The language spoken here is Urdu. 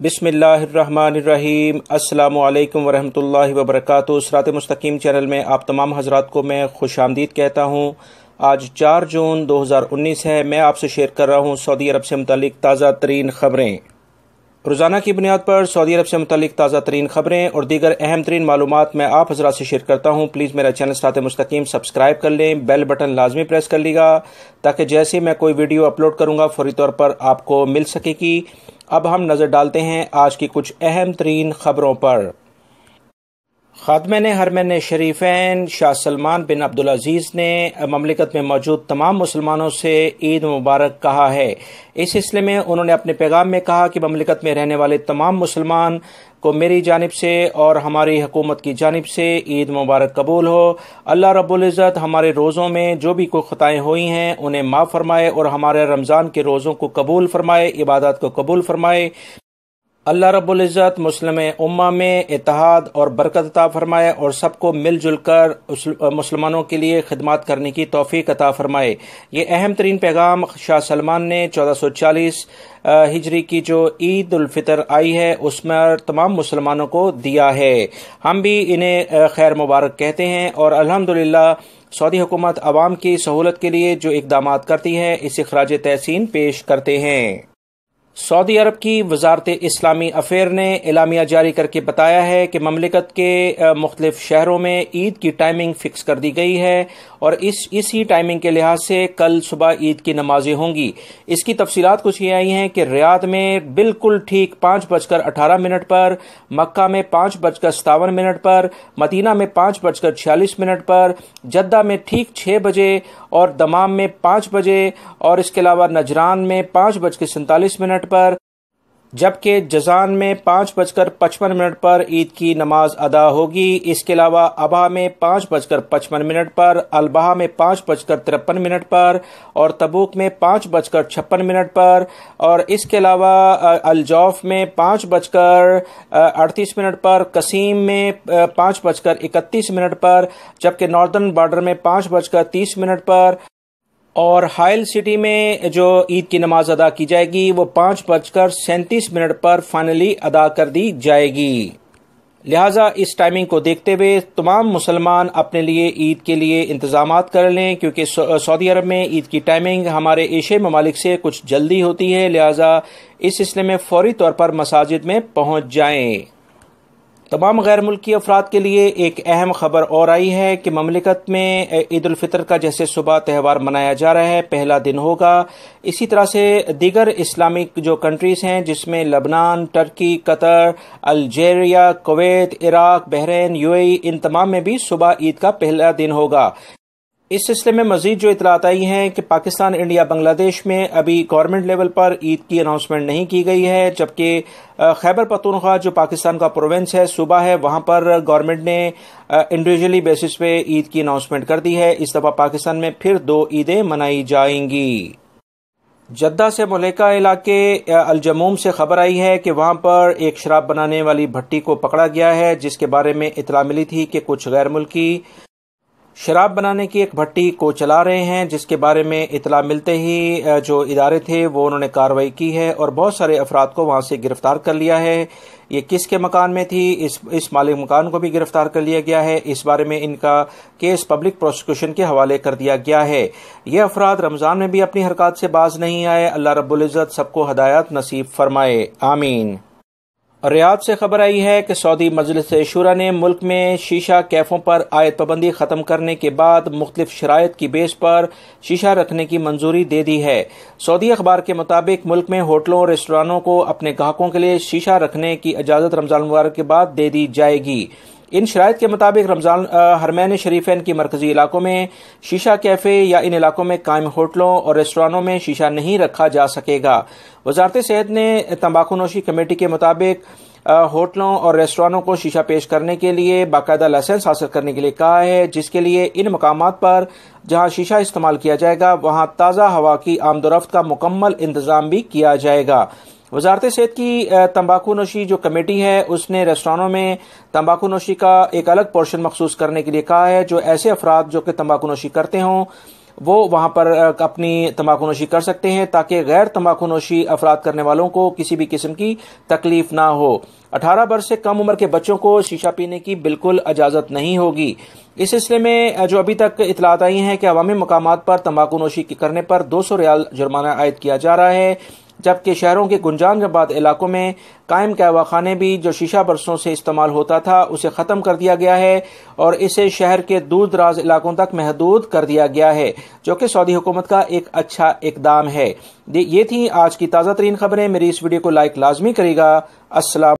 بسم اللہ الرحمن الرحیم۔ السلام علیکم ورحمۃ اللہ وبرکاتہ۔ صراط مستقیم چینل میں آپ تمام حضرات کو میں خوش آمدید کہتا ہوں۔ آج 4 جون 2019 ہے۔ میں آپ سے شیئر کر رہا ہوں سعودی عرب سے متعلق تازہ ترین خبریں۔ روزانہ کی بنیاد پر سعودی عرب سے متعلق تازہ ترین خبریں اور دیگر اہم ترین معلومات میں آپ حضرات سے شیئر کرتا ہوں۔ پلیز میرا چینل صراط مستقیم سبسکرائب کر لیں، بیل بٹن لازمی پریس کر لیے گا تاکہ جیسے میں کوئی ویڈیو اپلوڈ کروں گا فوری طور پر آپ کو مل سکے گی۔ اب ہم نظر ڈالتے ہیں آج کی کچھ اہم ترین خبروں پر۔ خادمین حرمین شریفین شاہ سلمان بن عبدالعزیز نے مملکت میں موجود تمام مسلمانوں سے عید مبارک کہا ہے۔ اس سلسلے میں انہوں نے اپنے پیغام میں کہا کہ مملکت میں رہنے والے تمام مسلمان کو میری جانب سے اور ہماری حکومت کی جانب سے عید مبارک قبول ہو۔ اللہ رب العزت ہمارے روزوں میں جو بھی کوئی خطائیں ہوئی ہیں انہیں معاف فرمائے اور ہمارے رمضان کے روزوں کو قبول فرمائے، عبادات کو قبول فرمائے۔ اللہ رب العزت مسلم امہ میں اتحاد اور برکت عطا فرمائے اور سب کو مل جل کر مسلمانوں کے لیے خدمات کرنے کی توفیق عطا فرمائے۔ یہ اہم ترین پیغام شاہ سلمان نے 1440 ہجری کی جو عید الفطر آئی ہے اس میں تمام مسلمانوں کو دیا ہے۔ ہم بھی انہیں خیر مبارک کہتے ہیں اور الحمدللہ سعودی حکومت عوام کی سہولت کے لیے جو اقدامات کرتی ہے اسے خراج تحسین پیش کرتے ہیں۔ سعودی عرب کی وزارت اسلامی افیئر نے اعلامیہ جاری کر کے بتایا ہے کہ مملکت کے مختلف شہروں میں عید کی ٹائمنگ فکس کر دی گئی ہے اور اسی ٹائمنگ کے لحاظ سے کل صبح عید کی نمازیں ہوں گی۔ اس کی تفصیلات کچھ یہ آئی ہیں کہ ریاض میں بالکل ٹھیک 5:18 پر، مکہ میں 5:57 پر، مدینہ میں 5:46 پر، جدہ میں ٹھیک 6 بجے اور دمام میں 5 بجے اور اس کے علاوہ نجران میں 5:47 پر، جبکہ جازان میں 5:55 پر عید کی نماز ادا ہوگی۔ اس کے علاوہ ابہا میں 5:55 پر، البہا میں 5:53 پر اور تبوک میں 5:56 پر اور اس کے علاوہ الجوف میں 5:38 پر، قسیم میں 5:31 پر، جبکہ ناردرن بارڈر میں 5:30 پر اور حائل سٹی میں جو عید کی نماز ادا کی جائے گی وہ 5:37 پر فائنلی ادا کر دی جائے گی۔ لہٰذا اس ٹائمنگ کو دیکھتے ہوئے تمام مسلمان اپنے لیے عید کے لیے انتظامات کر لیں، کیونکہ سعودی عرب میں عید کی ٹائمنگ ہمارے ایشیائی ممالک سے کچھ جلدی ہوتی ہے، لہٰذا اس سلسلے میں فوری طور پر مساجد میں پہنچ جائیں۔ تمام غیر ملکی افراد کے لیے ایک اہم خبر اور آئی ہے کہ مملکت میں عید الفطر کا جیسے صبح تہوار منایا جا رہا ہے، پہلا دن ہوگا، اسی طرح سے دیگر اسلامک جو کنٹریز ہیں جس میں لبنان، Turkey, Qatar, Algeria, Kuwait, Iraq, Bahrain, UAE، ان تمام میں بھی صبح عید کا پہلا دن ہوگا۔ اس سلسلے میں مزید جو اطلاعات آئی ہیں کہ پاکستان، انڈیا، بنگلہ دیش میں ابھی گورنمنٹ لیول پر عید کی اناؤنسمنٹ نہیں کی گئی ہے، جبکہ خیبر پختونخوا جو پاکستان کا پروونس ہے، صوبہ ہے، وہاں پر گورنمنٹ نے انڈیویجولی بیسس پہ عید کی اناؤنسمنٹ کر دی ہے۔ اس دفعہ پاکستان میں پھر 2 عیدیں منائی جائیں گی۔ جدہ سے ملیکہ علاقے الجموم سے خبر آئی ہے کہ وہاں پر ایک شراب بنانے والی بھٹی کو پکڑا گیا ہے، جس کے بارے میں اطلاع ملی تھی کہ کچھ غیر ملکی شراب بنانے کی ایک بھٹی کو چلا رہے ہیں، جس کے بارے میں اطلاع ملتے ہی جو ادارے تھے وہ انہوں نے کارروائی کی ہے اور بہت سارے افراد کو وہاں سے گرفتار کر لیا ہے۔ یہ کس کے مکان میں تھی، اس مالک مکان کو بھی گرفتار کر لیا گیا ہے۔ اس بارے میں ان کا کیس پبلک پروسیکیوشن کے حوالے کر دیا گیا ہے۔ یہ افراد رمضان میں بھی اپنی حرکات سے باز نہیں آئے۔ اللہ رب العزت سب کو ہدایت نصیب فرمائے، آمین۔ ریاض سے خبر آئی ہے کہ سعودی مجلس شورا نے ملک میں شیشہ کیفوں پر عائد پابندی ختم کرنے کے بعد مختلف شرائط کی بیس پر شیشہ رکھنے کی منظوری دے دی ہے۔ سعودی اخبار کے مطابق ملک میں ہوٹلوں اور ریسٹورانوں کو اپنے گاہکوں کے لیے شیشہ رکھنے کی اجازت رمضان مبارک کے بعد دے دی جائے گی۔ ان شرائط کے مطابق رمضان حرمین شریفین کی مرکزی علاقوں میں شیشہ کیفے یا ان علاقوں میں قائم ہوٹلوں اور ریسٹورانوں میں شیشہ نہیں رکھا جا سکے گا۔ وزارت صحت نے تمباکو نوشی کمیٹی کے مطابق ہوٹلوں اور ریسٹورانوں کو شیشہ پیش کرنے کے لیے باقاعدہ لائسنس حاصل کرنے کے لیے کہا ہے، جس کے لیے ان مقامات پر جہاں شیشہ استعمال کیا جائے گا وہاں تازہ ہوا کی آمد و رفت کا مکمل انتظام بھی کیا جائے گا۔ وزارت صحت کی تمباکو نوشی جو کمیٹی ہے اس نے ریسٹورانوں میں تمباکو نوشی کا ایک الگ پورشن مخصوص کرنے کے لیے کہا ہے۔ جو ایسے افراد جو کہ تمباکو نوشی کرتے ہوں وہ وہاں پر اپنی تمباکو نوشی کر سکتے ہیں تاکہ غیر تمباکو نوشی افراد کرنے والوں کو کسی بھی قسم کی تکلیف نہ ہو۔ 18 برس سے کم عمر کے بچوں کو شیشہ پینے کی بالکل اجازت نہیں ہوگی۔ اس سلسلے میں جو ابھی تک اطلاعات آئی ہیں کہ عوامی مقامات پر تمباکو نوشی کرنے پر 200 ریال جرمانہ عائد کیا جا رہا ہے، جبکہ شہروں کے گنجان آباد علاقوں میں قائم قہوہ خانے بھی جو شیشہ برسوں سے استعمال ہوتا تھا اسے ختم کر دیا گیا ہے اور اسے شہر کے دور دراز علاقوں تک محدود کر دیا گیا ہے، جو کہ سعودی حکومت کا ایک اچھا اقدام ہے۔ یہ تھی آج کی تازہ ترین خبریں۔ میری اس ویڈیو کو لائک لازمی کرے گا۔ السلام